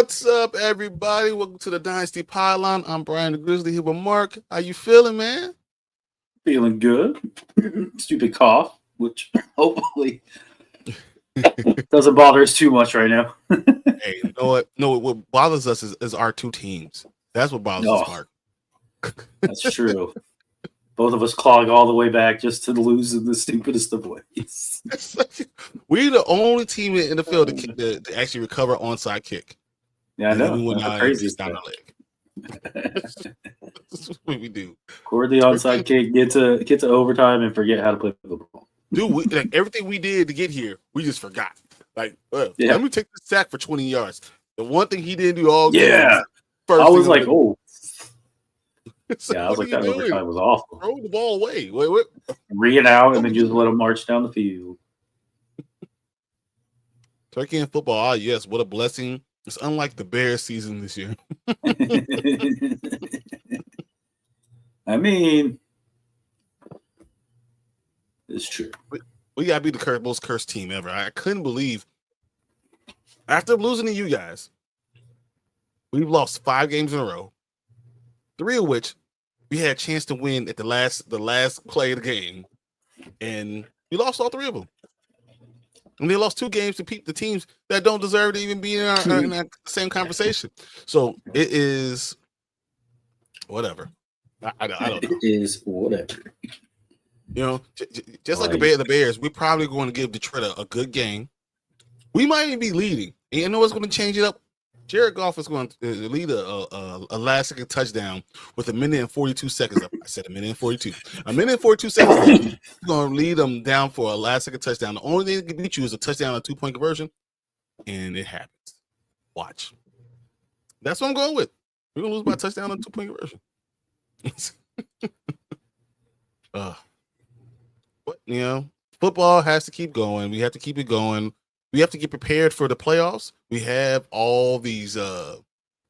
What's up, everybody? Welcome to the Dynasty Pylon. I'm Brian the Grizzly here with Mark. How you feeling, man? Feeling good. Stupid cough, which hopefully doesn't bother us too much right now. Hey, you know what? No, what bothers us is our two teams. That's what bothers us, Mark. That's true. Both of us clog all the way back just to lose in the stupidest of ways. We're the only team in the field to actually recover onside kick. Yeah, I know. We went out crazy and down our leg. That's what we do. Record the onside kick, get to overtime, and forget how to play football. Dude, everything we did to get here, we just forgot. Like, let me take the sack for 20 yards. The one thing he didn't do all game. I was like, oh. So I was like, that overtime was awful. Throw the ball away. Wait. Read out and then just let him march down the field. Turkey and football, yes, what a blessing. It's unlike the Bears season this year. I mean, it's true. We got to be the most cursed team ever. I couldn't believe, after losing to you guys, we've lost 5 games in a row, 3 of which we had a chance to win at the last play of the game, and we lost all 3 of them. And they lost 2 games to the teams that don't deserve to even be in that same conversation. So it is whatever. I don't know. It is whatever. You know, just like the Bears, we're probably going to give Detroit a good game. We might even be leading. And you know what's going to change it up? Jared Goff is going to lead a last-second touchdown with 1 minute and 42 seconds up. I said 1 minute and 42. 1 minute and 42 seconds. He's going to lead them down for a last-second touchdown. The only thing that can beat you is a touchdown, a 2-point conversion, and it happens. Watch. That's what I'm going with. We're going to lose by a touchdown and a 2-point conversion. But, you know, football has to keep going. We have to keep it going. We have to get prepared for the playoffs. We have all these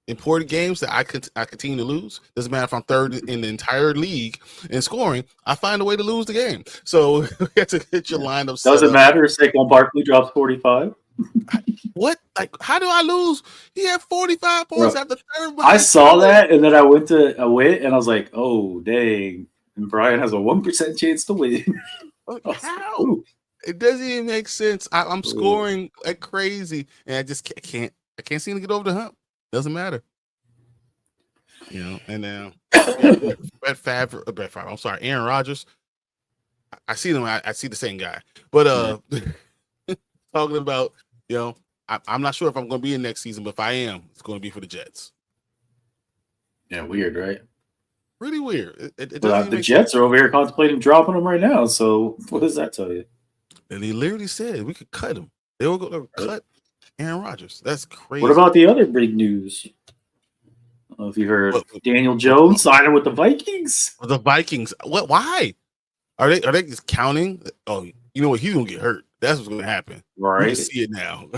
important games that I continue to lose. Doesn't matter if I'm third in the entire league in scoring. I find a way to lose the game. So we have to get your lineup. Doesn't matter if Saquon Barkley drops 45. What? Like, how do I lose? He had 45 points after third. I saw that, and then I went, and I was like, oh, dang. And Brian has a 1% chance to win. How? Ooh. It doesn't even make sense. I'm scoring like crazy, and I just can't seem to get over the hump. Doesn't matter, you know. And now Brett Favre. I'm sorry, Aaron Rodgers. I see them. I see the same guy, but talking about, you know, I'm not sure if I'm going to be in next season, but if I am, it's going to be for the Jets. Yeah, weird, right? Really weird. The Jets are over here contemplating dropping him right now. So what does that tell you? And he literally said we could cut him. They were going to cut Aaron Rodgers. That's crazy. What about the other big news? I don't know if you heard Daniel Jones signing with the Vikings. The Vikings. What? Why? Are they just counting? Oh, you know what? He's going to get hurt. That's what's going to happen. Right. We see it now.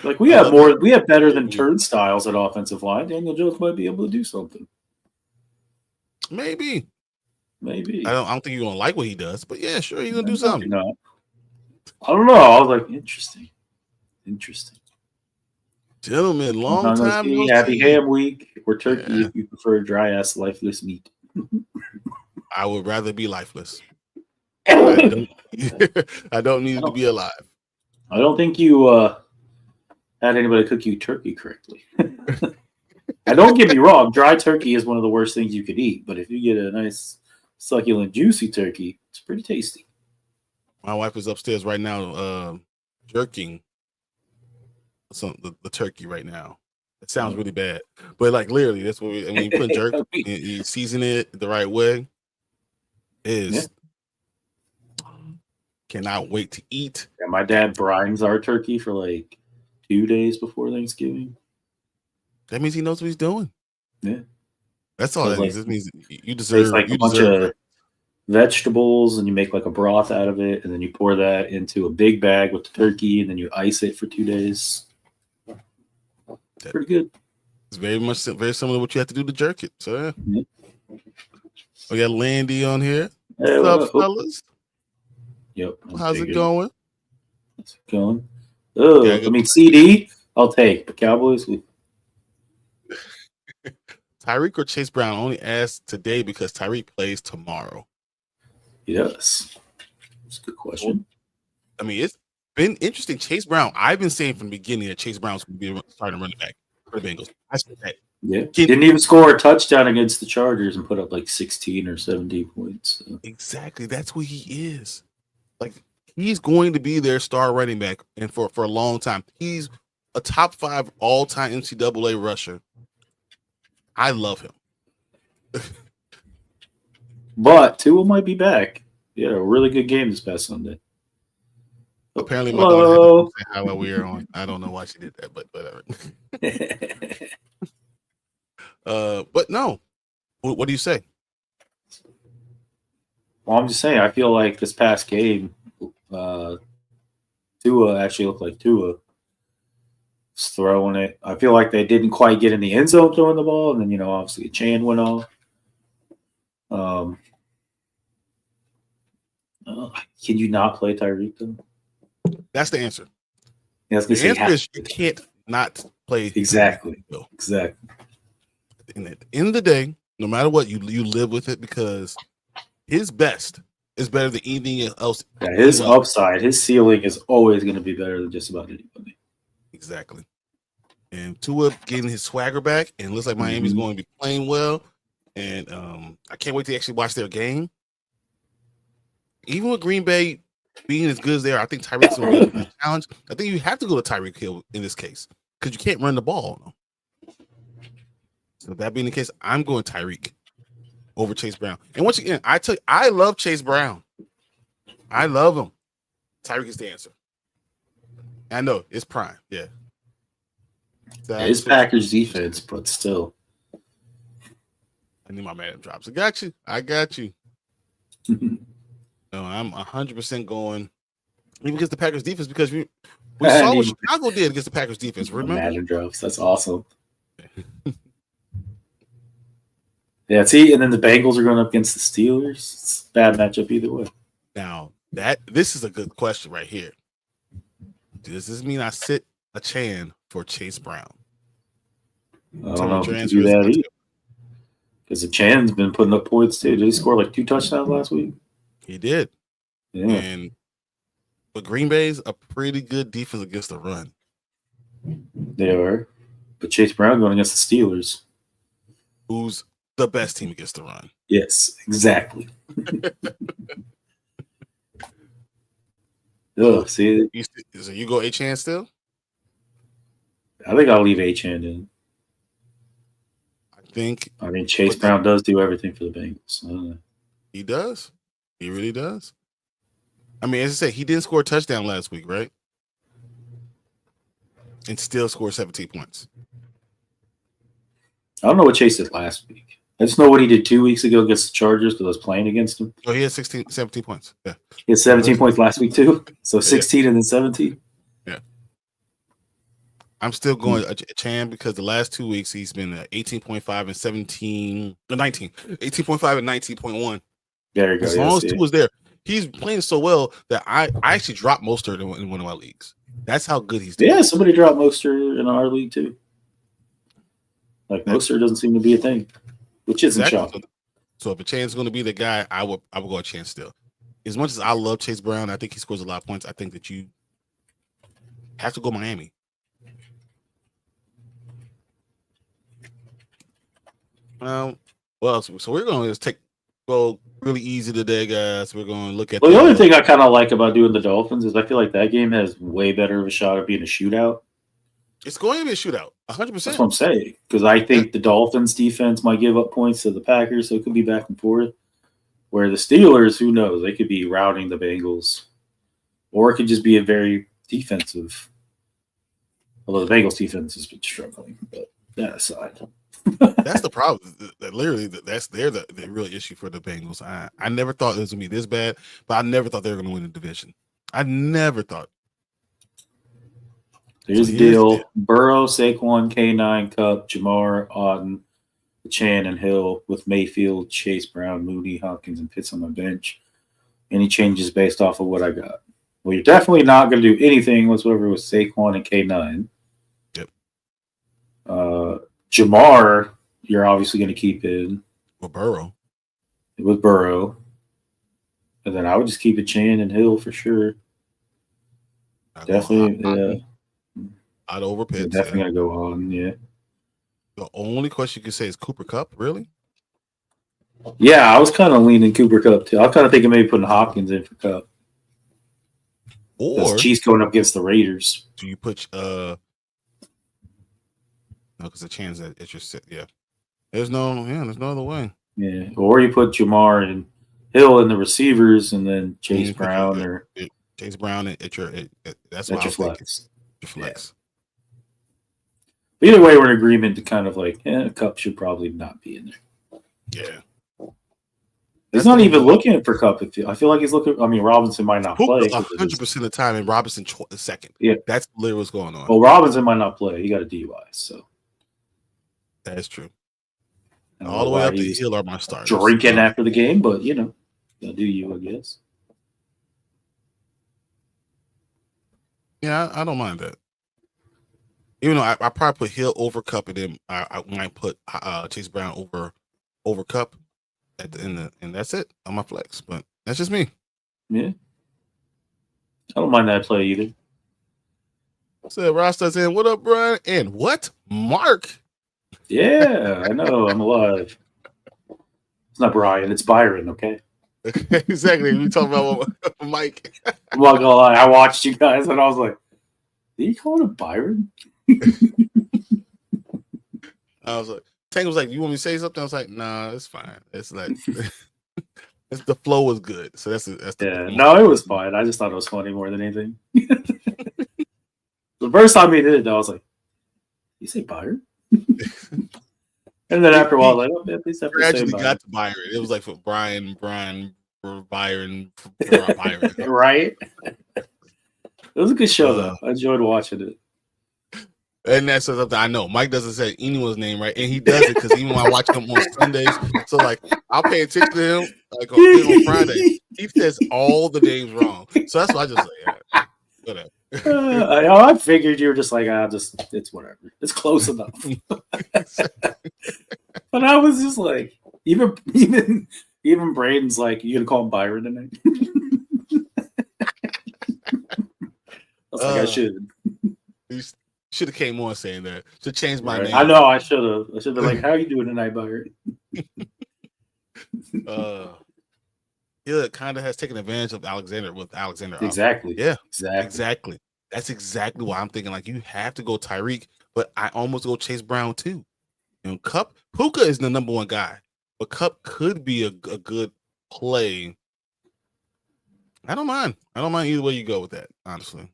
Like we have better than turnstiles at offensive line. Daniel Jones might be able to do something. Maybe. I don't think you're gonna like what he does, but yeah, sure, he's gonna do something. No. I don't know. I was like, interesting. Gentlemen, long time. Happy ham week or turkey if you prefer dry ass lifeless meat. I would rather be lifeless. I don't need to be alive. I don't think you had anybody cook you turkey correctly. And don't get me wrong, dry turkey is one of the worst things you could eat, but if you get a nice succulent, juicy turkey, it's pretty tasty. My wife is upstairs right now, jerking the turkey right now. It sounds really bad, but like literally, that's what you put jerk, you season it the right way. Cannot wait to eat. Yeah, my dad brines our turkey for like 2 days before Thanksgiving. That means he knows what he's doing. Yeah. That's all that means. It means you deserve like a bunch of vegetables, and you make like a broth out of it, and then you pour that into a big bag with the turkey, and then you ice it for 2 days. Pretty good. It's very similar to what you have to do to jerk it. So we got Landy on here. Hey, what's up, fellas? Yep. How's it going? How's it going? Oh, I mean, CD. I'll take the Cowboys. Tyreek or Chase Brown? Only asked today because Tyreek plays tomorrow. Yes. That's a good question. I mean, it's been interesting. Chase Brown, I've been saying from the beginning that Chase Brown's going to be starting running back for the Bengals. I said that. Yeah. Didn't even score a touchdown against the Chargers and put up like 16 or 17 points. So. Exactly. That's who he is. Like, he's going to be their star running back and for a long time. He's a top 5 all-time NCAA rusher. I love him. But Tua might be back. Yeah, a really good game this past Sunday. Apparently, my daughter had to say how well we are on. I don't know why she did that, but whatever. But no. What do you say? Well, I'm just saying, I feel like this past game, Tua actually looked like Tua was throwing it. I feel like they didn't quite get in the end zone throwing the ball, and then, obviously Achane went off. Can you not play Tyreek, though? That's the answer. Yeah, the answer is you can't not play. Exactly. Exactly. And at the end of the day, no matter what, you live with it because his best is better than anything else. Yeah, his upside, his ceiling is always going to be better than just about anybody. Exactly. And Tua getting his swagger back, and looks like Miami's going to be playing well. And I can't wait to actually watch their game. Even with Green Bay being as good as they are, I think Tyreek's going to be a challenge. I think you have to go to Tyreek Hill in this case because you can't run the ball. No. So that being the case, I'm going Tyreek over Chase Brown. And once again, I love Chase Brown. I love him. Tyreek is the answer. I know it's prime. Yeah. It's Packers defense, but still. I need my man drops. I got you. No, I'm 100% going. Even against the Packers defense because we saw what Chicago did against the Packers defense. Remember? Madden drops. That's awesome. Yeah, see, and then the Bengals are going up against the Steelers. It's a bad matchup either way. Now, this is a good question right here. Does this mean I sit Achane for Chase Brown? I don't know if you can do that either. Because Achane's been putting up points too. Did he score like 2 touchdowns last week? He did. Yeah. But Green Bay's a pretty good defense against the run. They are. But Chase Brown going against the Steelers. Who's the best team against the run? Yes, exactly. See, so you go Achane still? I think I'll leave Achane in. I mean, Chase Brown does do everything for the Bengals. He does. He really does. I mean, as I said, he didn't score a touchdown last week, right? And still scored 17 points. I don't know what Chase did last week. I just know what he did 2 weeks ago against the Chargers because I was playing against him. Oh, he had 17 points. Yeah. He had 17 points last week too. So 16 and then 17. Yeah. I'm still going Achane because the last 2 weeks he's been 18.5 and 19. 18.5 and 19.1. There you go. As long as 2 was there, he's playing so well that I actually dropped Mostert in one of my leagues. That's how good he's doing. Yeah, somebody dropped Mostert in our league too. Like Mostert doesn't seem to be a thing, which isn't shocking. So if Achane's going to be the guy, I would go Achane still. As much as I love Chase Brown, I think he scores a lot of points. I think that you have to go Miami. So we're going to just go really easy today, guys. We're going to look at. Well, the only thing I kind of like about doing the Dolphins is I feel like that game has way better of a shot of being a shootout. It's going to be a shootout, 100%. That's what I'm saying. Because I think the Dolphins defense might give up points to the Packers, so it could be back and forth. Where the Steelers, who knows, they could be routing the Bengals. Or it could just be a very defensive. Although the Bengals defense has been struggling. But that aside. That's the problem. Literally, that's the real issue for the Bengals. I never thought it was going to be this bad, but I never thought they were going to win the division. I never thought. Here's the deal. Burrow, Saquon, K9, Cup, Jamar, Auden, Achane, and Hill with Mayfield, Chase Brown, Mooney, Hopkins, and Pitts on my bench. Any changes based off of what I got? Well, you're definitely not going to do anything whatsoever with Saquon and K9. Jamar, you're obviously going to keep in. Or Burrow. With Burrow. And then I would just keep Achane and Hill for sure. Definitely. I'd over Pitts. Definitely going to go on, yeah. The only question you could say is Cooper Kupp, really? Yeah, I was kind of leaning Cooper Kupp too. I was kind of thinking maybe putting Hopkins in for Kupp. Or Chiefs going up against the Raiders. Do you put no, because the chance that it's just yeah. There's no other way. Yeah. Or you put Jamar and Hill in the receivers and then Chase Brown or Chase Brown at your that's what I was flex. Your flex. Yeah. Either way, we're in agreement to kind of like Kupp should probably not be in there. Yeah. He's not even looking for Kupp. I feel like he's looking. I mean, Robinson might not play 100% of the time, and Robinson second. Yeah, that's literally what's going on. Well, Robinson might not play. He got a DUI, so that's true. All the way up the hill are my stars. Drinking after the game, but gotta do you, I guess. Yeah, I don't mind that. Even though I probably put Hill over Kupp, and then I might put Chase Brown over Kupp. And that's it on my flex, but that's just me. Yeah, I don't mind that play either. So Rasta's in. What up, Brian? And what, Mark? Yeah, I know. I'm alive. It's not Brian. It's Byron. Okay. Exactly. We talking about Mike. I'm not gonna lie. I watched you guys, and I was like, "Did you call him Byron?" I was like. Tank was like, "You want me to say something?" I was like, "Nah, it's fine. It's like, the flow was good." So that's no, it was fine. I just thought it was funny more than anything. The first time he did it, I was like, "You say Byron?" And then after a while, like, "Oh, man, please have to say Byron." Got to Byron. It was like for Brian, for Byron, right? It was a good show though. I enjoyed watching it. And that's something I know. Mike doesn't say anyone's name right, and he does it because even when I watch him on Sundays, so like I'll pay attention to him like on Friday. He says all the names wrong, so that's why I just say, whatever. I figured you were just like, it's whatever. It's close enough. But I was just like, even Braden's like, you gonna call him Byron tonight? I was like, I should. Should have came on saying that. Should change my name. I know. I should have. I should have been like, "How are you doing tonight, Byron?" Yeah, it kind of has taken advantage of Alexander with Alexander. Exactly. Yeah. Exactly. That's exactly why I'm thinking like you have to go Tyreek, but I almost go Chase Brown too. Kupp, Puka is the number one guy, but Kupp could be a good play. I don't mind. I don't mind either way you go with that, honestly.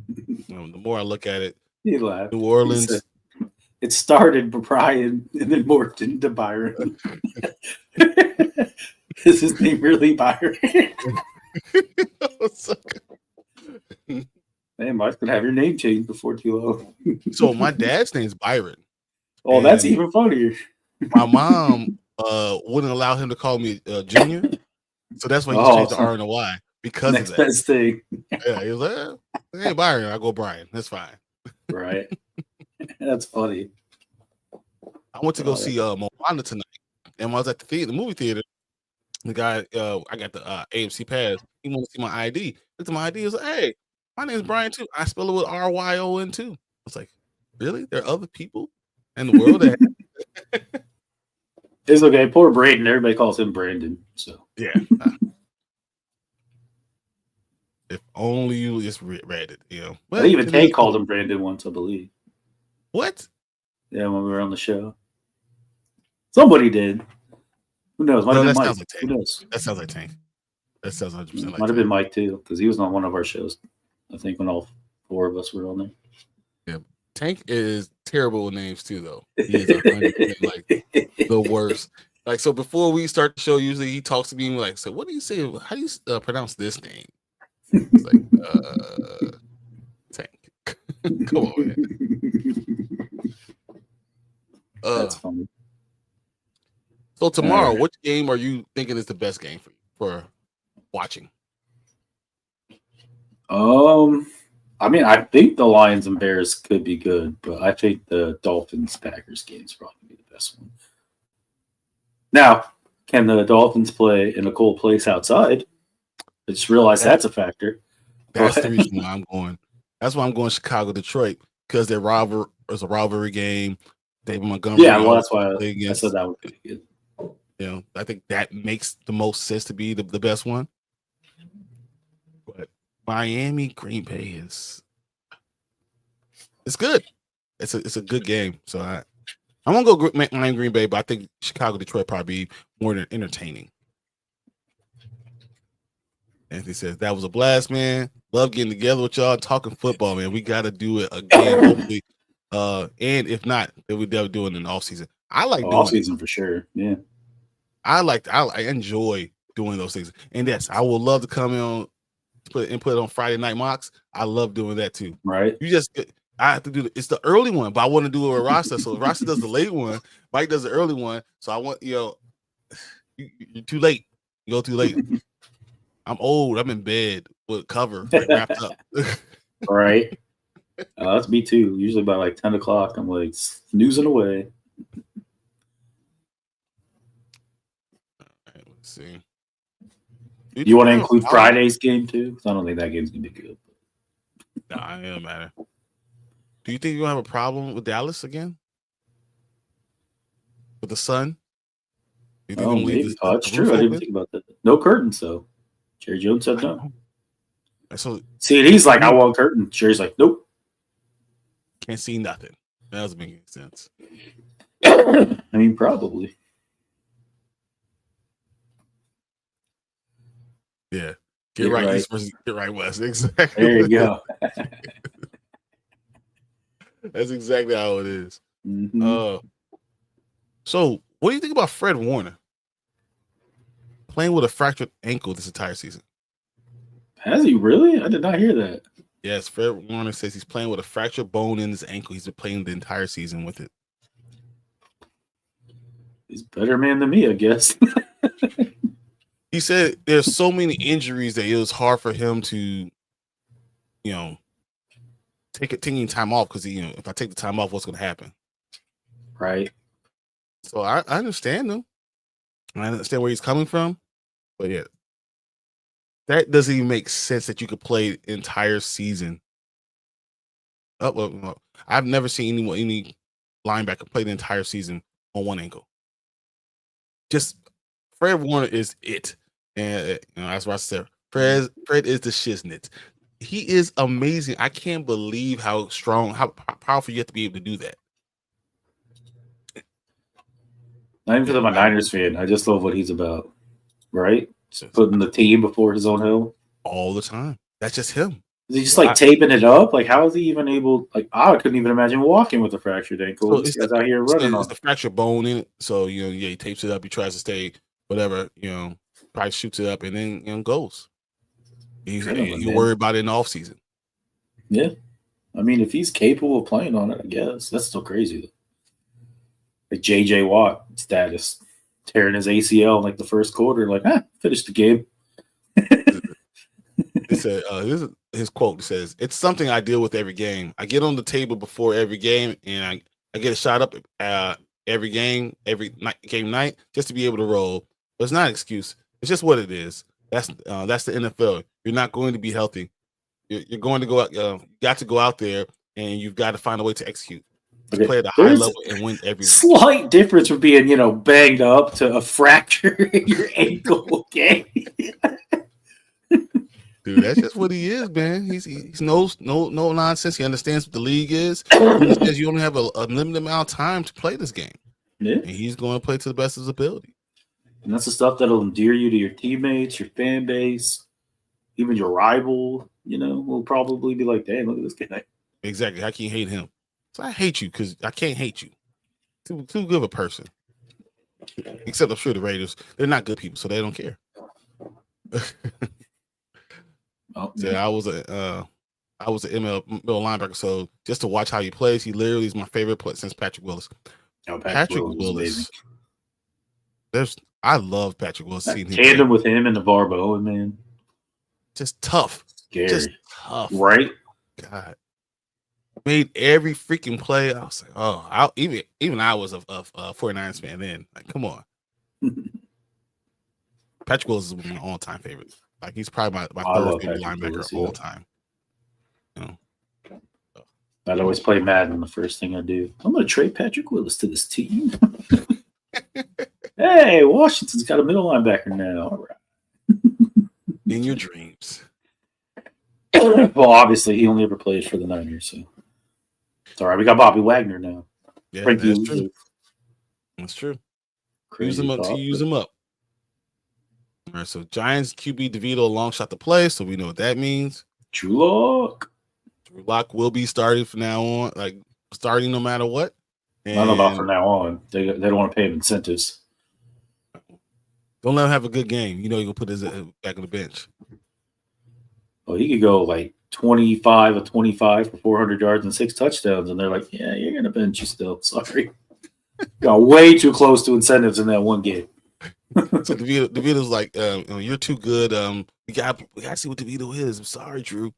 The more I look at it, New Orleans. It started with Brian and then morphed into Byron. Is his name really Byron? Man, Mike's gonna have your name changed before too long. So my dad's name's Byron. Oh, that's even funnier. My mom wouldn't allow him to call me Junior, so that's why he changed the R and the Y. Because next of that. best thing. Yeah, he was like, "Hey, Byron," I go Brian. That's fine. Right. That's funny. I went to go see Moana tonight, and when I was at the movie theater, the guy, I got the AMC pass. He wanted to see my ID. Looked at my ID. He was like, "Hey, my name is Brian too. I spell it with RYON too." I was like, "Really? There are other people in the world that." It's okay. Poor Braden. Everybody calls him Brandon. So yeah. If only you just read it, Well, even Tank called him Brandon once, I believe. What? Yeah, when we were on the show. Somebody did. Who knows? Might have been Mike. Like Tank. Who knows? That sounds like Tank. That sounds 100% like Might have been Mike, too, because he was on one of our shows, I think, when all four of us were on there. Yeah. Tank is terrible with names, too, though. He is 100% like the worst. Like, so before we start the show, usually he talks to me and like, so what do you say? How do you pronounce this name? It's like, Tank. Come on, man. That's funny. So tomorrow, which game are you thinking is the best game for you for watching? I I mean, I think the Lions and Bears could be good, but I think the Dolphins-Packers game is probably be the best one. Now, can the Dolphins play in a cold place outside? I just realized that's a factor. That's the reason why I'm going. That's why I'm going Chicago, Detroit, because their rival is a rivalry game. David Montgomery. Yeah, well, that's why I said that would be good. You know, I think that makes the most sense to be the best one. But Miami, Green Bay it's good. It's a good game. So I won't go Miami, Green Bay, but I think Chicago, Detroit probably be more than entertaining. Anthony says that was a blast, man. Love getting together with y'all, talking football, man. We got to do it again, hopefully. And if not, then we definitely do it in the off season. I like doing off season for sure. Yeah, I enjoy doing those things. And yes, I would love to come in put it on Friday night mocks. I love doing that too. Right. I have to do it's the early one, but I want to do it with Rasta. So Rasta does the late one, Mike does the early one. So I want you're too late. You go too late. I'm old. I'm in bed with cover wrapped up. Right. That's me too. Usually by like 10 o'clock, I'm like snoozing away. All right, let's see. You want to include Friday's game too? Because I don't think that game's gonna be good. Nah, it don't matter. Do you think you'll have a problem with Dallas again? With the Sun? Oh, maybe. That's true. I didn't think about that. No curtains, though. Jerry Jones said no. So see, he's like, I want curtain. Jerry's like, nope. Can't see nothing. That doesn't make any sense. I mean, probably. Yeah. Get right east versus get right west. Exactly. There you go. That's exactly how it is. Mm-hmm. So what do you think about Fred Warner playing with a fractured ankle this entire season? Has he really? I did not hear that. Yes, Fred Warner says he's playing with a fractured bone in his ankle. He's been playing the entire season with it. He's a better man than me, I guess. He said there's so many injuries that it was hard for him to, taking time off because if I take the time off, what's going to happen? Right. So I understand him. I understand where he's coming from, but yeah, that doesn't even make sense that you could play the entire season. Well, I've never seen any linebacker play the entire season on one ankle. Just Fred Warner is it, and that's what I said. Fred is the shiznit. He is amazing. I can't believe how strong, how powerful you have to be able to do that. Not even because I'm a Niners fan. I just love what he's about. Right? Just putting the team before his own hill. All the time. That's just him. Is he just taping it up? Like, how is he even able? Like, I couldn't even imagine walking with a fractured ankle. So he's out here running. It's the fractured bone in it. So he tapes it up. He tries to stay whatever. Probably shoots it up and then goes. You worry about it in the off season. Yeah, I mean, if he's capable of playing on it, I guess that's still crazy though. Like JJ Watt status, tearing his ACL in like the first quarter, like finish the game. He said, this is his quote. It says, "It's something I deal with every game. I get on the table before every game, and I get a shot up every game, game night, just to be able to roll. But it's not an excuse. It's just what it is. That's the NFL. You're not going to be healthy. You're going to go out. You got to go out there, and you've got to find a way to execute, to play at a high level and win every slight difference from being banged up to a fracture in your ankle game." Dude, that's just what he is, man. He's no nonsense. He understands what the league is. He understands you only have a limited amount of time to play this game. Yeah. And he's going to play to the best of his ability. And that's the stuff that'll endear you to your teammates, your fan base, even your rival, will probably be like, "Damn, look at this guy." Exactly. I can't hate him. So I hate you because I can't hate you. Too good of a person. Except I'm sure the Raiders, they're not good people, so they don't care. I was an middle linebacker, so just to watch how he plays, he literally is my favorite player since Patrick Willis. Patrick Willis. I love Patrick Willis. Tandem with him and the Bowen, man. Just tough. Scary. Just tough. Right? God. Made every freaking play. I was like, oh, even I was a 49ers fan then. Like, come on. Patrick Willis is one of my all-time favorites. Like, he's probably my third favorite linebacker of all time. You know? I'd always play Madden. The first thing I do, I'm going to trade Patrick Willis to this team. Hey, Washington's got a middle linebacker now. All right. In your dreams. Well, obviously, he only ever played for the Niners, so it's all right. We got Bobby Wagner now. Yeah, that's true. That's true. Use him up to use him up. All right, so Giants QB DeVito a long shot to play, so we know what that means. Drew Lock. Drew Lock will be starting from now on, like starting no matter what. And I don't know about from now on. They don't want to pay him incentives. Don't let him have a good game. You know you can put his back on the bench. Well, he could go like 25 of 25 for 400 yards and 6 touchdowns, and they're like, yeah, you're going to bench you still. Sorry. Got way too close to incentives in that one game. So DeVito's like, you're too good. We got to see what DeVito is. I'm sorry, Drew.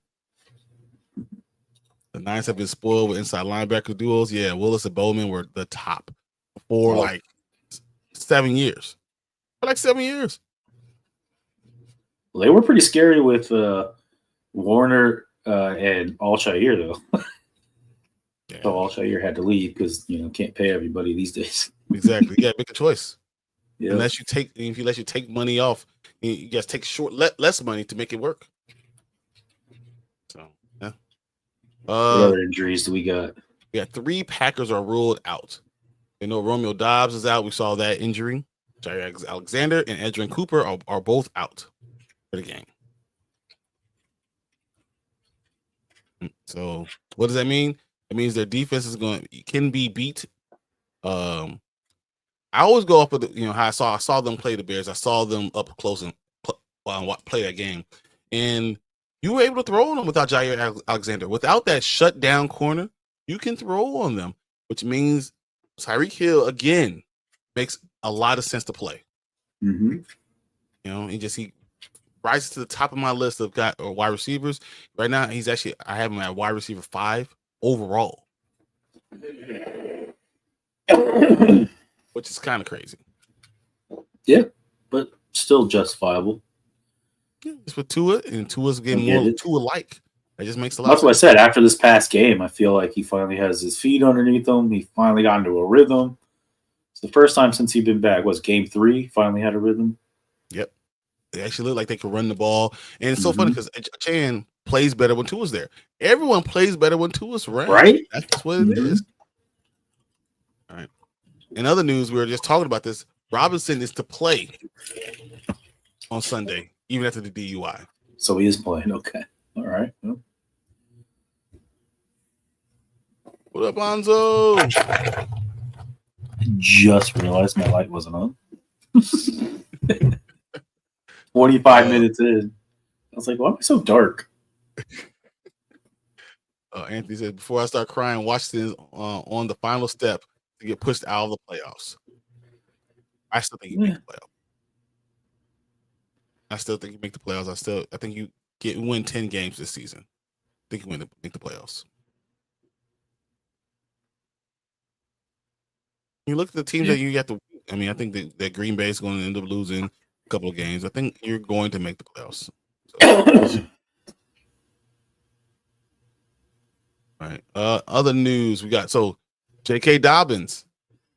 The Niners have been spoiled with inside linebacker duos. Yeah, Willis and Bowman were the top for like 7 years. For like 7 years. Well, they were pretty scary with Warner and Alshire, though. Yeah. So Alshire had to leave because can't pay everybody these days. Exactly. You got to make a choice. Yeah. If you let you take money off, you just take less money to make it work. So yeah. What other injuries do we got? We got 3 Packers are ruled out. Romeo Dobbs is out. We saw that injury. Jair Alexander and Edgerrin Cooper are both out for the game. So what does that mean? It means their defense can be beat. I always go off with how I saw them play the Bears. I saw them up close and play that game, and you were able to throw on them without Jair Alexander. Without that shutdown corner, you can throw on them, which means Tyreek Hill again makes a lot of sense to play. Mm-hmm. He rises to the top of my list of wide receivers. Right now, I have him at wide receiver 5 overall. Which is kind of crazy. Yeah, but still justifiable. Yeah, it's with Tua, and Tua's getting more Tua-like. That just makes a lot That's of sense. What I said. After this past game, I feel like he finally has his feet underneath him. He finally got into a rhythm. It's the first time since he's been back. Was game 3 finally had a rhythm? Yep. They actually look like they could run the ball. And it's so funny because Achane plays better when Tua's there. Everyone plays better when Tua's around. Right? That's just what it is. All right. In other news, we were just talking about this. Robinson is to play on Sunday, even after the DUI. So he is playing. Okay. All right. Well. What up, Bonzo? I just realized my light wasn't on. 25 minutes in. I was like, why am I so dark? Anthony said, before I start crying, Washington is on the final step to get pushed out of the playoffs. I still think you make the playoffs. I still think you make the playoffs. I think you win 10 games this season. I think you make the playoffs. You look at the teams that you have to. I mean, I think that Green Bay is going to end up losing a couple of games. I think you're going to make the playoffs. So. All right. Other news we got. So, J.K. Dobbins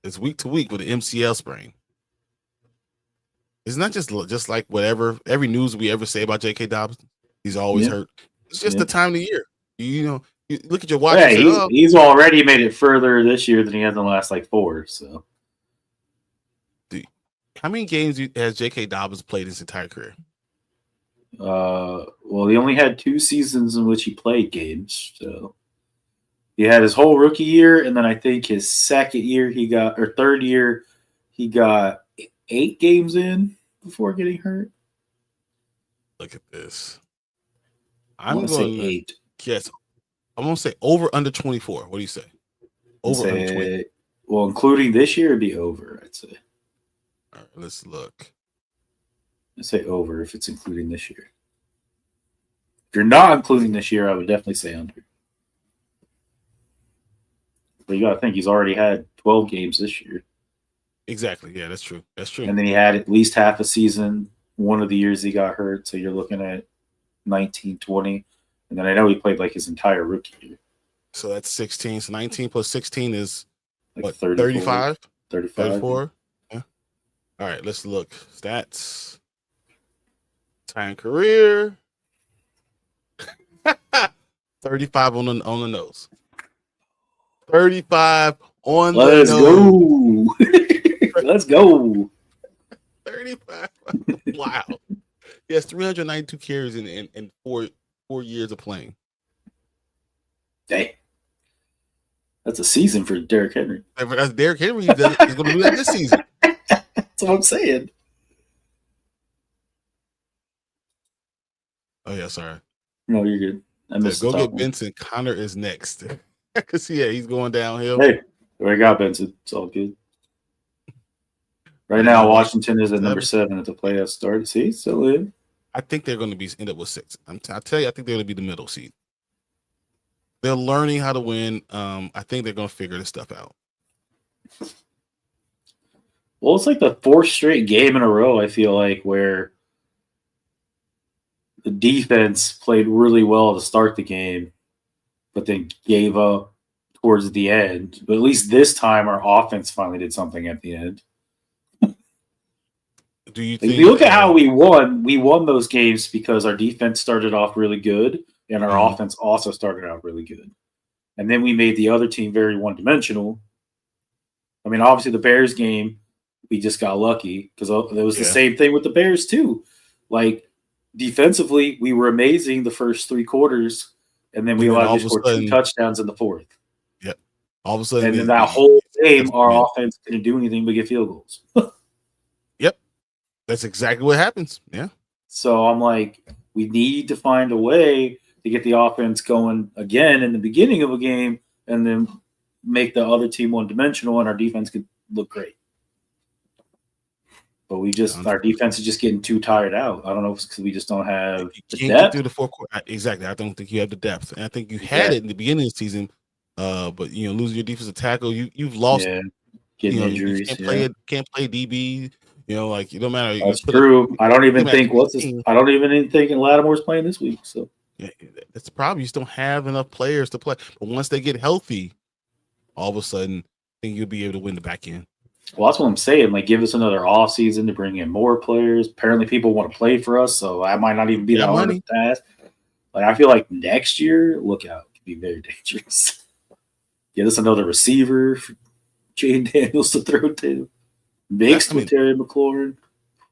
is week to week with an MCL sprain. It's not just like whatever every news we ever say about J.K. Dobbins. He's always hurt. It's just the time of the year. You look at your watch. Yeah, he's already made it further this year than he has in the last 4. So, how many games has J.K. Dobbins played his entire career? Well, he only had 2 seasons in which he played games. So, he had his whole rookie year, and then I think his third year, he got 8 games in before getting hurt. Look at this. I'm going to say 8. Yes. I'm going to say over under 24. What do you say? Over under 24. Well, including this year, it'd be over, I'd say. All right, let's look. I'd say over if it's including this year. If you're not including this year, I would definitely say under. But you got to think he's already had 12 games this year. Exactly. Yeah, that's true. That's true. And then he had at least half a season one of the years he got hurt. So you're looking at 19, 20. And then I know he played like his entire rookie year. So that's 16. So 19 plus 16 is Like what, 35? 34? Yeah. All right, let's look. Stats. Time career. 35 on the nose. 35 on the Let's nose. go. Let's go. 35. Wow. He has 392 carries in 4 years of playing. Dang. That's a season for Derrick Henry. That's Derrick Henry. He's going to do that this season. That's what I'm saying. Oh, yeah, sorry. No, you're good. I missed Go the get top one. Benson. Connor is next. Because, yeah, he's going downhill. Hey, I got Benson. It's all good. Right now, Washington is at number 7 at the playoffs start. See, still in. I think they're going to end up with 6. I tell you, I think they're going to be the middle seed. They're learning how to win. I think they're going to figure this stuff out. Well, it's like the 4th straight game in a row, I feel like, where the defense played really well to start the game, but then gave up towards the end. But at least this time, our offense finally did something at the end. Do you If think? you look at how we won those games because our defense started off really good and our offense also started out really good. And then we made the other team very one-dimensional. I mean, obviously the Bears game, we just got lucky because it was the same thing with the Bears too. Like defensively, we were amazing the first 3 quarters, and then we allowed to score 2 touchdowns in the 4th. Yep. All of a sudden, and then that whole game, our offense didn't do anything but get field goals. Yep. That's exactly what happens. Yeah. So I'm like, we need to find a way to get the offense going again in the beginning of a game and then make the other team one-dimensional and our defense could look great. But our defense is just getting too tired out. I don't know if it's because we just don't have the depth. Get through the 4 quarters. Exactly. I don't think you have the depth. And I think you had it in the beginning of the season, but losing your defensive tackle, you've lost. Yeah. Getting injuries. You can't play DB. Like it don't matter. That's true. I don't even think Lattimore's playing this week. So yeah, that's the problem. You just don't have enough players to play. But once they get healthy, all of a sudden, I think you'll be able to win the back end. Well, that's what I'm saying. Like, give us another off season to bring in more players. Apparently, people want to play for us, so I might not even be that hard to task. Like, I feel like next year, look out, it could be very dangerous. Get us another receiver for Jaden Daniels to throw to. Mixed with Terry McLaurin.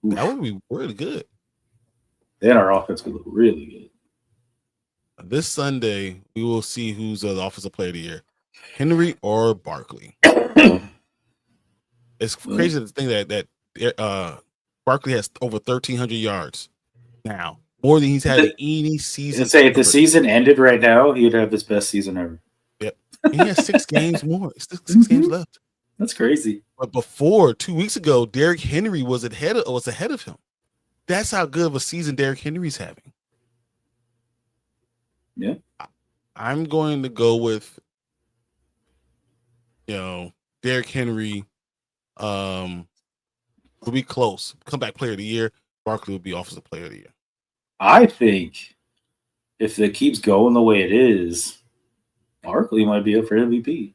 That would be really good. Then our offense could look really good. This Sunday, we will see who's the offensive player of the year, Henry or Barkley. It's crazy to think that Barkley has over 1,300 yards now, more than he's had in any season. And say if the season ended right now, he'd have his best season ever. Yep, he has 6 games more. 6 games left. That's crazy. But before 2 weeks ago, Derrick Henry was ahead of him. That's how good of a season Derrick Henry's having. Yeah, I'm going to go with Derrick Henry. Will be close. Comeback player of the year. Barkley will be offensive player of the year. I think if it keeps going the way it is, Barkley might be up for MVP.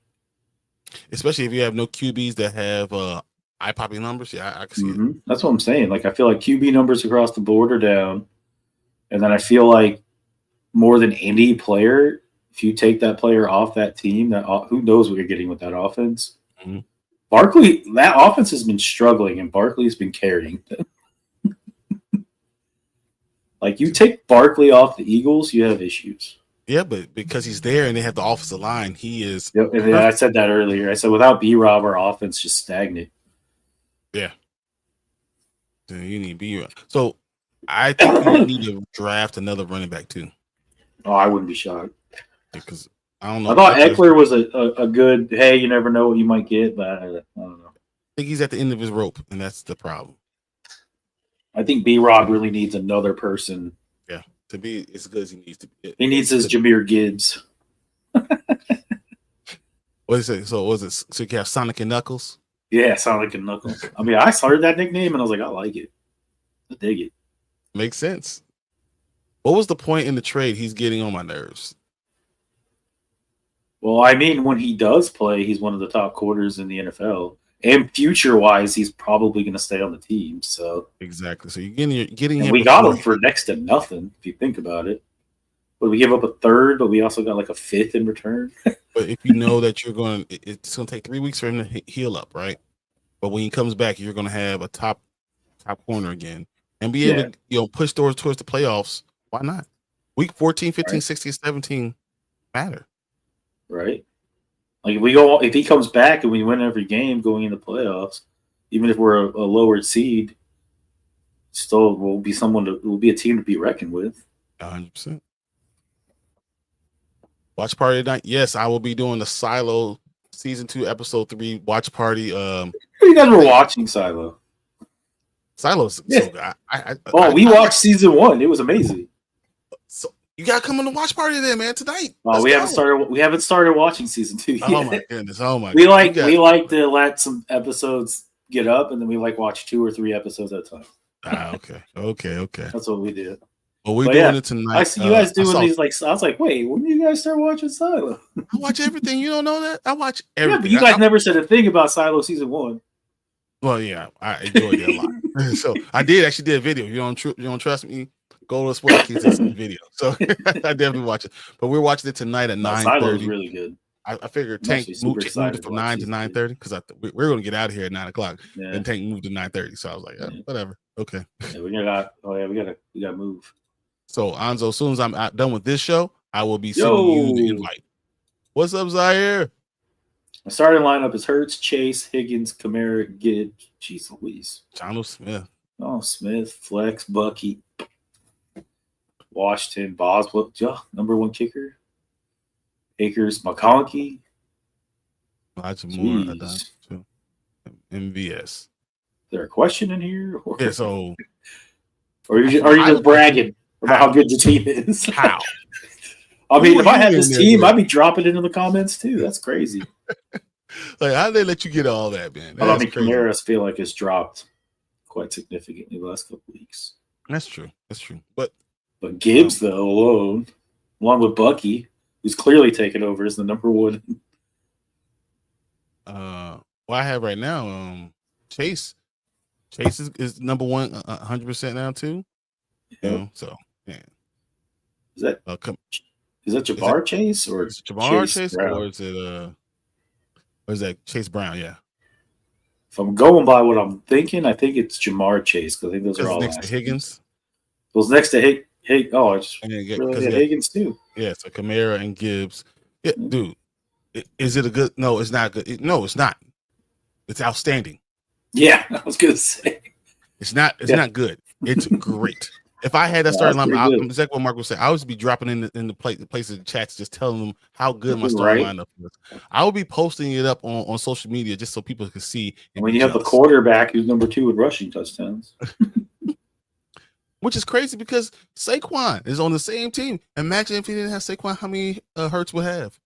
Especially if you have no QBs that have eye-popping numbers. Yeah, I can see it. That's what I'm saying. Like, I feel like QB numbers across the board are down. And then I feel like more than any player, if you take that player off that team, who knows what you're getting with that offense. Mm-hmm. Barkley, that offense has been struggling, and Barkley's been carrying them. Like, you take Barkley off the Eagles, you have issues. Yeah, but because he's there and they have the offensive line, he is. Yep, and I said that earlier. I said without B-Rob, our offense just stagnant. Yeah. So you need B-Rob. So I think we need to draft another running back too. Oh, I wouldn't be shocked. Because I don't know. I thought Eckler was a good, hey, you never know what you might get, but I don't know. I think he's at the end of his rope, and that's the problem. I think B-Rob really needs another person. Yeah, to be as good as he needs to be. He needs his Jahmyr Gibbs. What is it? So was it? So you can have Sonic and Knuckles? Yeah, Sonic and Knuckles. I mean, I started that nickname and I was like, I like it. I dig it. Makes sense. What was the point in the trade? He's getting on my nerves. Well, I mean, when he does play, he's one of the top quarters in the NFL. And future-wise, he's probably going to stay on the team. So exactly. So you're getting and him. we got him for next to nothing, if you think about it. But we give up a third, but we also got like a fifth in return. But if you know that it's going to take 3 weeks for him to heal up, right? But when he comes back, you're going to have a top corner again and be able to push towards the playoffs. Why not? Week 14, 15, right. 16, 17 matter. Right. Like if he comes back and we win every game going into playoffs, even if we're a lower seed, still will be a team to be reckoned with. 100%. Watch party tonight. Yes, I will be doing the Silo season 2, episode 3 watch party. You guys were watching Silo. Silo's so good. We watched season 1. It was amazing. So you gotta come on the watch party then, man, tonight. We haven't started watching season 2 yet. Oh my goodness. We like to let some episodes get up and then we watch 2 or 3 episodes at a time. Okay. That's what we did. Well, we're doing it tonight. I see you guys doing these I was like, wait, when do you guys start watching Silo? I watch everything. You don't know that? I watch everything. Yeah, but you guys never said a thing about Silo season 1. Well, yeah, I enjoyed it a lot. So I actually did a video. You don't trust me? Go to Sports Kids and see the video. So I definitely watch it. But we're watching it tonight at 9:30. Silo is really good. I figured Tank moved it from 9 to 9:30 because we're going to get out of here at 9 o'clock. Yeah. And Tank moved to 9:30. So I was like, whatever. Okay. Yeah, we gotta move. So Anzo, as soon as I'm done with this show, I will be sending you the invite. What's up, Zaire? My starting lineup is Hurts, Chase, Higgins, Kamara, Gibbs, jeez Louise. Jonnu Smith. Oh, Smith, Flex, Bucky, Washington, Boswell, number 1 kicker. Akers, McConkey. Lots more. MVS. Is there a question in here? Yeah, so. Or are you just bragging about how good your team is? How? I mean, if I had this team, I'd be dropping it into the comments too. That's crazy. Like, how did they let you get all that, man? I mean, Kamara, I feel like it's dropped quite significantly the last couple weeks. That's true. But Gibbs, though, alone, along with Bucky, who's clearly taken over as the number 1. What I have right now, Chase is number 1, 100% now too. So yeah. Is that Jabbar Chase or is it Jabbar Chase or is that Chase Brown? Yeah. If I'm going by what I'm thinking, I think it's Jamar Chase because I think those are all next to Higgins. Those next to Higgins too. Yeah, so Kamara and Gibbs. Yeah, dude. Is it a good? No, it's not good. No, it's not. It's outstanding. Yeah, I was gonna say it's not. It's not good. It's great. If I had that starting lineup, exactly what Mark was saying, I would be dropping in the places in chats, just telling them how good my starting lineup is. I would be posting it up on social media just so people can see. When you have the quarterback who's number 2 with rushing touchdowns, which is crazy because Saquon is on the same team. Imagine if he didn't have Saquon, how many Hurts would have?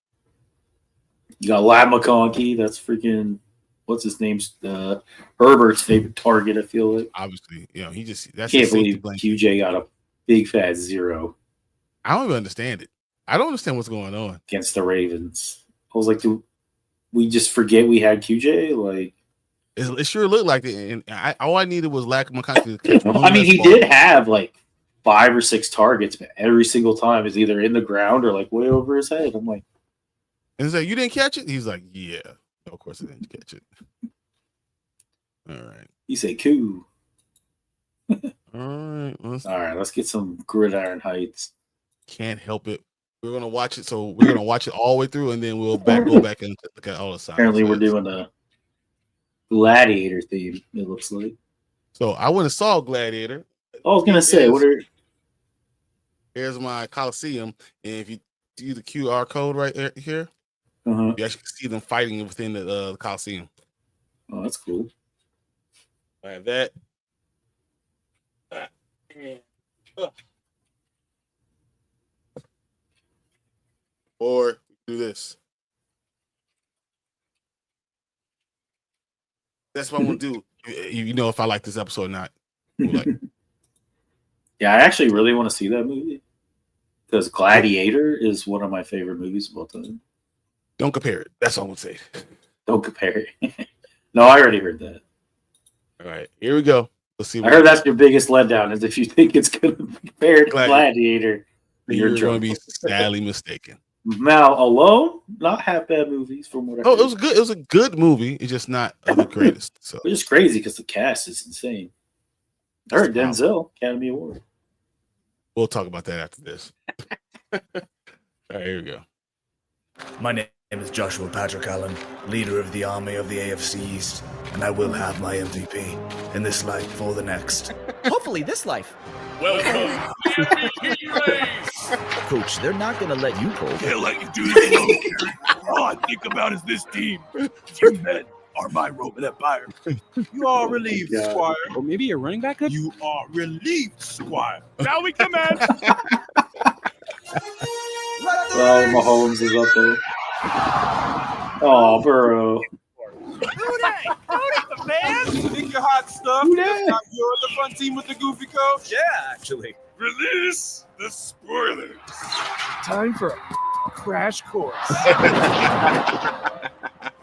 You got Lad McConkey. That's freaking. What's his name? Herbert's favorite target, I feel like. Obviously, he just that's can't believe QJ got a big fat 0. I don't even understand it. I don't understand what's going on against the Ravens. I was like, do we just forget we had QJ? Like, it sure looked like it. And all I needed was Lad McConkey to catch I mean, he did have like 5 or 6 targets, but every single time is either in the ground or like way over his head. I'm like, and he's like, you didn't catch it? He's like, yeah. No, of course I didn't catch it. All right. You say cool. All right. Let's get some Gridiron Heights. Can't help it. We're gonna watch it. So we're gonna watch it all the way through, and then we'll go back and look at all the sides. Apparently, we're doing a Gladiator theme. It looks like. So I went and saw Gladiator. I was gonna say, here's my Coliseum, and if you see the QR code right here. You actually see them fighting within the Coliseum. Oh, that's cool. I have that. Or do this. That's what I want to do. You know, if I like this episode or not. Like, yeah, I actually really want to see that movie because Gladiator is one of my favorite movies of all time. Don't compare it. That's all I'm gonna say. Don't compare it. No, I already heard that. All right, here we go. Let's see. I heard that's your biggest letdown is if you think it's going to compare to Gladiator. You're going to be sadly mistaken. Now, Alone, not half bad movies from what I heard. It was good. It was a good movie. It's just not the greatest. So it's just crazy because the cast is insane. I heard Denzel Academy Award. We'll talk about that after this. All right, here we go. My name is Joshua Patrick Allen, leader of the army of the AFC East, and I will have my MVP in this life or the next. Hopefully this life. Welcome to the MVP race! Coach, they're not going to let you pull. They'll let you do this alone. All I think about is this team. You men are my Roman Empire. You are relieved, Squire. Or maybe a running back could? You are relieved, Squire. Now we commence. Well, Mahomes is up there. Oh, Burrow. Who that? The fans? Think you're hot stuff? You're the fun team with the goofy coach? Yeah, actually. Release the spoilers. Time for a crash course.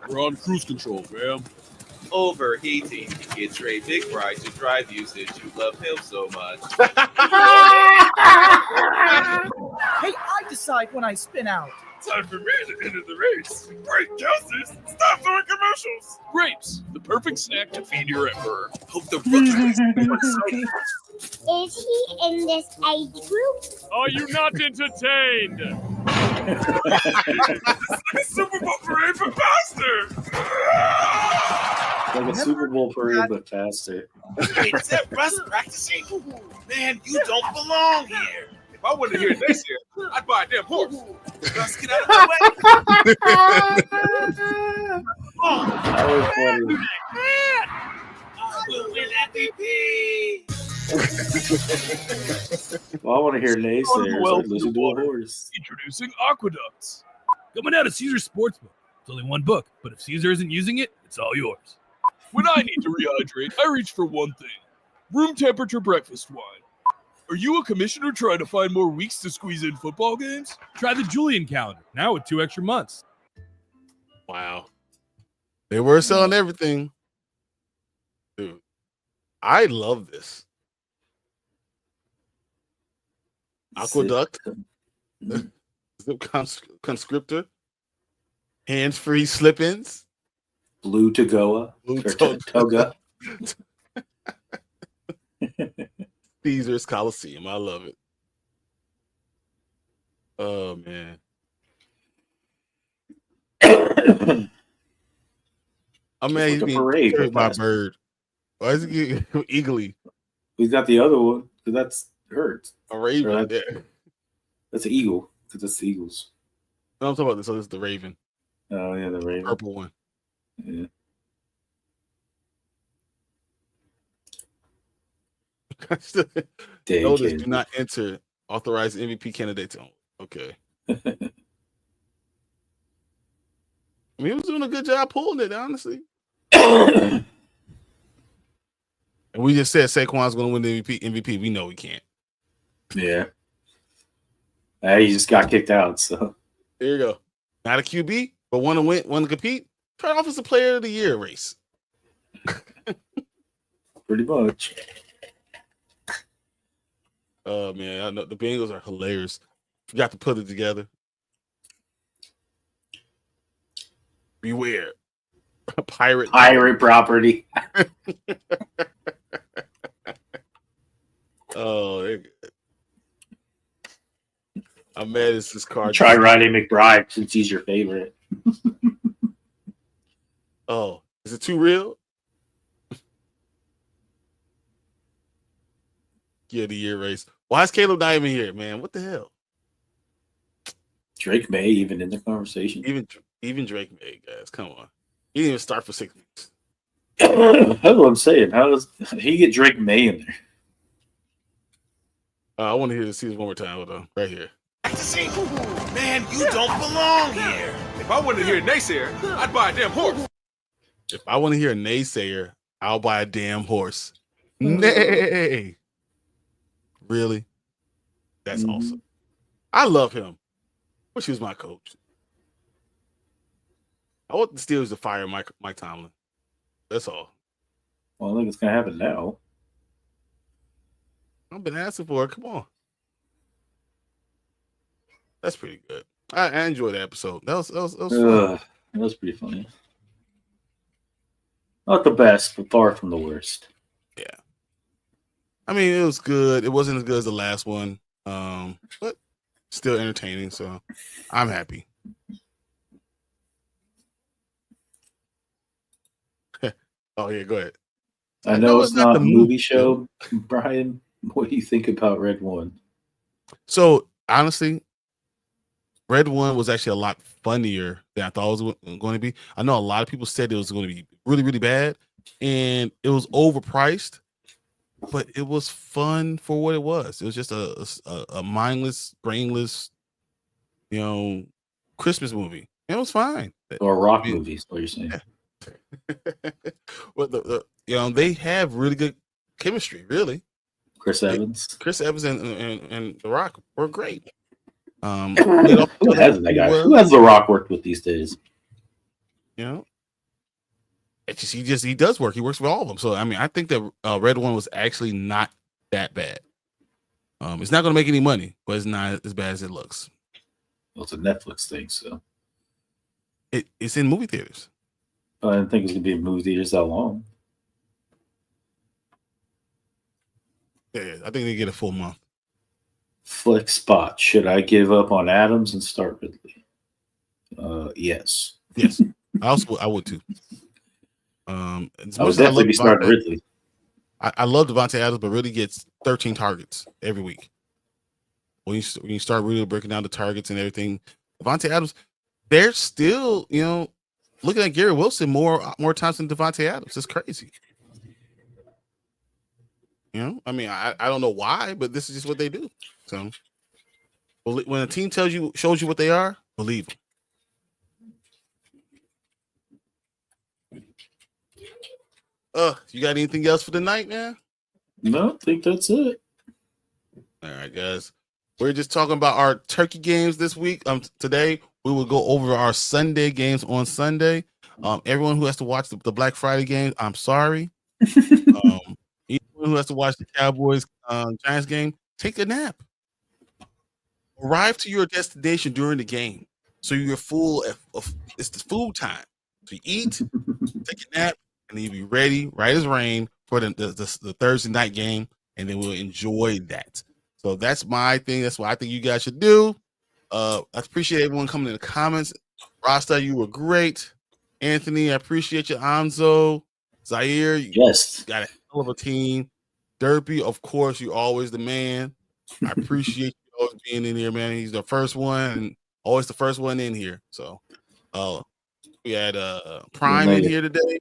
We're on cruise control, fam. Overheating. Get Trey Big Bright to drive you since you love him so much. Hey, I decide when I spin out. Time for me to enter the race. Great Kelsey's. Stop doing commercials. Grapes, the perfect snack to feed your emperor. Hope the rookies are excited. Is he in this age group? Are you not entertained? It's a Super Bowl parade but faster. Like a Super Bowl parade, but faster. Wait, is that Russ practicing? Man, you don't belong here. If I wanted to hear it next year, I'd buy a damn horse. Russ, get out of my way. That was funny. I will win MVP. Well, I want to hear naysayers. Like, listen to a horse. Introducing Aqueducts. Coming out of Caesar's Sportsbook. It's only one book, but if Caesar isn't using it, it's all yours. When I need to rehydrate, I reach for one thing. Room temperature breakfast wine. Are you a commissioner trying to find more weeks to squeeze in football games? Try the Julian calendar, now with 2 extra months. Wow. They were selling everything. Dude, I love this. Aqueduct. Zip conscriptor. Hands-free slip-ins. Blue Togoa. Blue Toga. Caesar's Coliseum. I love it. Oh, man. I'm mad he's being hurt by a bird. Why is he getting eagly? We've got the other one, because that's hurt. A raven. Right. That's an eagle, because that's the Eagles. No, I'm talking about this. So this is the raven. Oh, yeah, the raven. Purple one. Yeah. Notice, do not enter authorized MVP candidates. Okay. I mean, he was doing a good job pulling it, honestly. And we just said Saquon's going to win the MVP. We know he can't. Yeah. He just got kicked out, so. There you go. Not a QB, but want to win, want to compete. Try Offensive Player of the Year race. Pretty much. Oh, man. I know the Bengals are hilarious. Forgot to put it together. Beware. Pirate property. Oh, I'm mad it's this card. Try Rodney McBride since he's your favorite. Oh, is it too real? Yeah, the year race. Why is Caleb not even here, man? What the hell? Drake May even in the conversation. Even Drake May, guys. Come on. He didn't even start for 6 weeks. That's what I'm saying. How does he get Drake May in there? I want to hear this one more time. Hold on. Right here. Man, you don't belong here. If I wanted to hear it next year, I'd buy a damn horse. If I want to hear a naysayer, I'll buy a damn horse. Nay. Really? That's awesome. I love him. Wish he was my coach. I want the Steelers to fire Mike Tomlin. That's all. Well, I think it's going to happen now. I've been asking for it. Come on. That's pretty good. I enjoyed the episode. That was fun. That was pretty funny. Not the best, but far from the worst. Yeah. I mean, it was good. It wasn't as good as the last one, but still entertaining. So I'm happy. Oh, yeah, go ahead. I know it's not a movie show, Brian. What do you think about Red One? So honestly, Red One was actually a lot funnier than I thought it was going to be. I know a lot of people said it was going to be really, really bad, and it was overpriced, but it was fun for what it was. It was just a mindless, brainless, Christmas movie. It was fine. Or rock movies, what you're saying. Well, they have really good chemistry, really. Chris Evans and The Rock were great. Who has that guy? Who has The Rock worked with these days? He does work. He works with all of them. So I mean, I think that Red One was actually not that bad. It's not going to make any money, but it's not as bad as it looks. Well, it's a Netflix thing, so it's in movie theaters. I didn't think it was going to be in movie theaters that long. Yeah, I think they get a full month. Flex spot. Should I give up on Adams and start Ridley? Yes. Yes. I would too. I would definitely be starting Ridley. I love Devontae Adams, but Ridley gets 13 targets every week. When you start really breaking down the targets and everything, Devontae Adams, they're still, looking at Gary Wilson more times than Devontae Adams. It's crazy. I mean, I don't know why, but this is just what they do. So when a team shows you what they are, believe them. You got anything else for the night, man? No, I think that's it. All right, guys. We're just talking about our turkey games this week. Today we will go over our Sunday games on Sunday. Everyone who has to watch the Black Friday games, I'm sorry. Anyone who has to watch the Cowboys Giants game, take a nap. Arrive to your destination during the game, so you're full of it's the food time. So you eat, take a nap, and then you'll be ready, right as rain, for the Thursday night game, and then we'll enjoy that. So that's my thing. That's what I think you guys should do. I appreciate everyone coming in the comments. Rasta, you were great. Anthony, I appreciate you. Anzo, Zaire, you got a hell of a team. Derpy, of course, you're always the man. I appreciate you always being in here, man. He's the first one and always the first one in here. So we had Prime in here today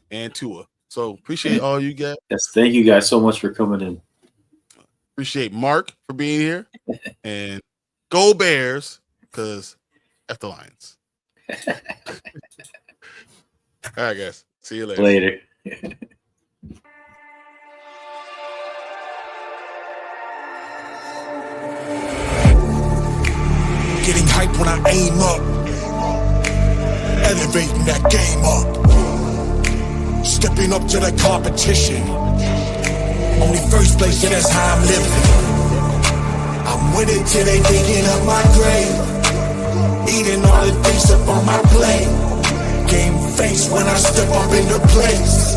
and Tua. So appreciate all you guys. Yes, thank you guys so much for coming in. Appreciate Mark for being here. And go Bears, because F the Lions. All right, guys. See you later. Later. Getting hype when I aim up, elevating that game up, stepping up to the competition. Only first place, and that's how I'm living. I'm winning till they digging up my grave, eating all the things up on my plate. Game face when I step up into place.